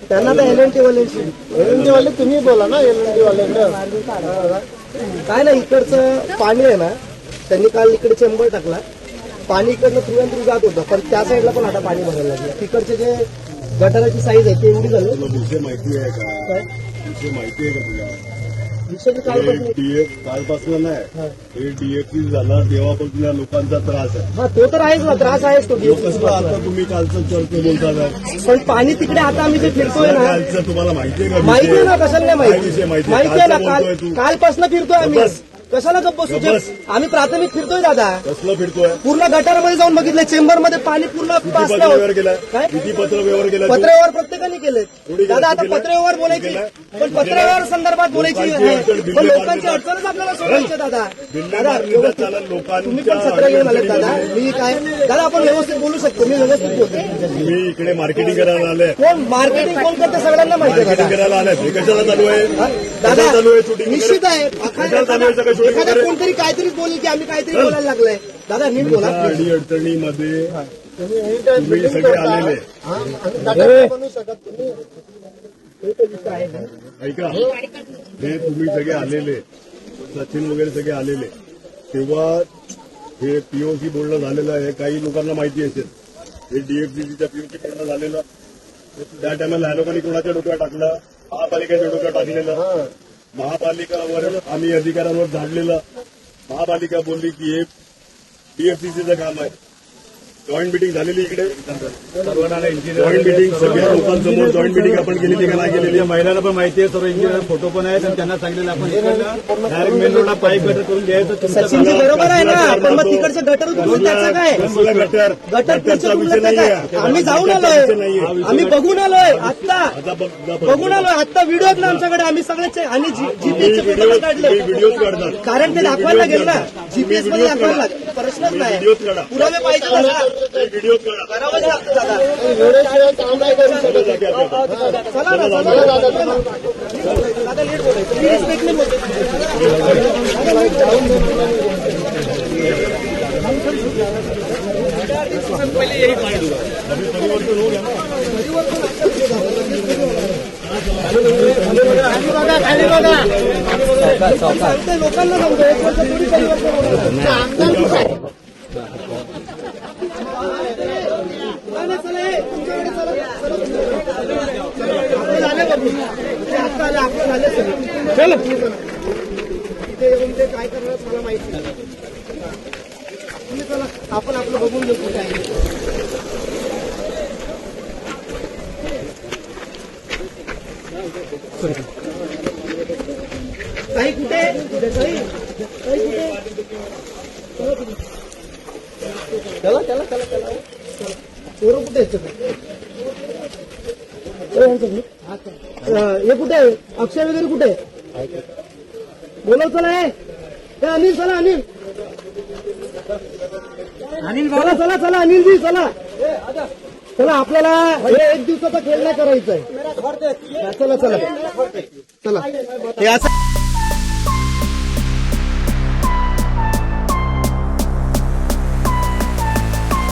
त्यांना तर LNT वाले तुम्ही बोला ना, LNT वाल्यांना काय नाही. इकडचं पाणी आहे ना, त्यांनी काल इकडे चेंबर टाकला, पाणी इकडनं थ्रू जात होतं, पण त्या साईडला पण आता पाणी भरायला लागलं. तिकडचे जे गटाराची साईज आहे ती एवढी झाली. विषय माहिती आहे का? काय विषय माहिती आहे का तुला? विषय कालपासून डीएफ कालपासून नाही, हे डीएफसी झाला तेव्हापासून या लोकांचा त्रास आहे. हा, तो तर आहेच ना, त्रास आहेच तो. कसं आता तुम्ही कालचं चर्चा बोलता, पण पाणी तिकडे आता आम्ही जे फिरतोय ना, कालचं तुम्हाला माहिती आहे का? माहिती आहे ना, कशाला नाही काय विषय माहिती, माहिती माहिती आहे ना. बोलतोय तू? कालपासून फिरतोय आम्ही, बस. कशाला गप्प बसू? आम्ही प्राथमिक फिरतोय दादा, कसलं फिरतोय? पूर्ण गटारमध्ये जाऊन बघितलं, चेंबरमध्ये पाणी पूर्ण किती पत्र व्यवहार केला? काय किती पत्र व्यवहार केला? पत्रव्यवहार प्रत्येकाने केले थोडी दादा. आता केलं? पत्रव्यवहार बोलायची, केलं? पण पत्रव्यवहार संदर्भात बोलायची लोकांची आहे, अडचण, पण बिल्ले लोकांची मारली अडचणच आपल्याला सोडायची दादा. दादा लोकांच्या तुम्ही पण सत्र घेऊन आले दादा. मी काय दादा, आपण व्यवस्थित बोलू शकतो, मी व्यवस्थित बोलतो. तुम्ही इकडे मार्केटिंग करायला आले, कोण मार्केटिंग कोण करते सगळ्यांना माहिती आहे मार्केटिंग दादा. करायला आले. हे कशाला चालू आहे? दादा कशाला चालू आहे शूटिंग? निश्चित आहे, कशाला चालू आहे सगळं शूटिंग एखादा वगैरे? कोणतरी काहीतरी बोलेल की आम्ही काहीतरी बोलायला लागलंय. दादा नीट बोला. अडी अडचणीमध्ये तुम्ही सगळे आलेले बनवू शकत तुम्ही. ऐका, हे तुम्ही सगळे आलेले, सचिन वगैरे सगळे आलेले, तेव्हा हे पीओसी बोलणं झालेलं आहे. काही लोकांना माहिती असेल, हे डीएफसीसीच्या पीओसी बोलणं झालेलं. त्या टायमाला ह्या लोकांनी कोणाच्या डोक्यात टाकलं? महापालिकेच्या डोक्यात टाकलेलं. महापालिकावर आम्ही अधिकाऱ्यांवर झाडलेलं. महापालिका बोलली की हे डीएफसीसीचं काम आहे. जॉईंट मिटिंग झालेली इकडे, जॉईंट मिटिंग सगळ्या लोकांसमोर जॉईंट मिटिंग आपण केलेली का नाही केलेली? महिलांना पण माहिती आहे, सर्व इंजिनियर फोटो पण आहेत आणि त्यांना सांगितलेलं आपण डायरेक्ट मेन रोडला पाईप गटर करून घ्यायचं. सचिनजी बरोबर आहे ना, पण मग तिकडचे गटर उतरून त्याचं काय? कसलं गटर? गटर गटरचा विषय नाहीये. आम्ही जाऊन आलोय, आम्ही बघून आलोय, आत्ता बघून आलोय, आत्ता व्हिडिओ आहेत ना आमच्याकडे. आम्ही सगळ्याचे आणि जीपीएसचे फोटो काढले, व्हिडिओज काढतात. कारण ते दाखवायला लागेल ना, जीपीएस मध्ये दाखवायला लागेल. प्रश्नच नाही, व्हिडिओज काढा, पुरावे पाहिजे दादा. व्हिडिओज काढा. करावंच लागतं दादा. चला ना, दादा नीट बोलायचं, मी रिस्पेक्टने बोलतो. खाली बघा, लोकांना सांगतो 1 वर्ष थोडी परिवर्तन होणार. चलो इथे येऊन ते काय करणार मला माहिती नाही. तुम्ही चला, आपण आपलं बघून घेऊ काय. काही कुठे काही कुठे चला चला चला चला पोरं कुठे हे कुठे आहे? अक्षय वगैरे कुठे आहे? बोलव चला. हे अनिल चला, अनिल चला चला चला, अनिलजी चला चला. आपल्याला हे 1 दिवसाचा खेळ नाही करायचा आहे. चला चला चला. हे असं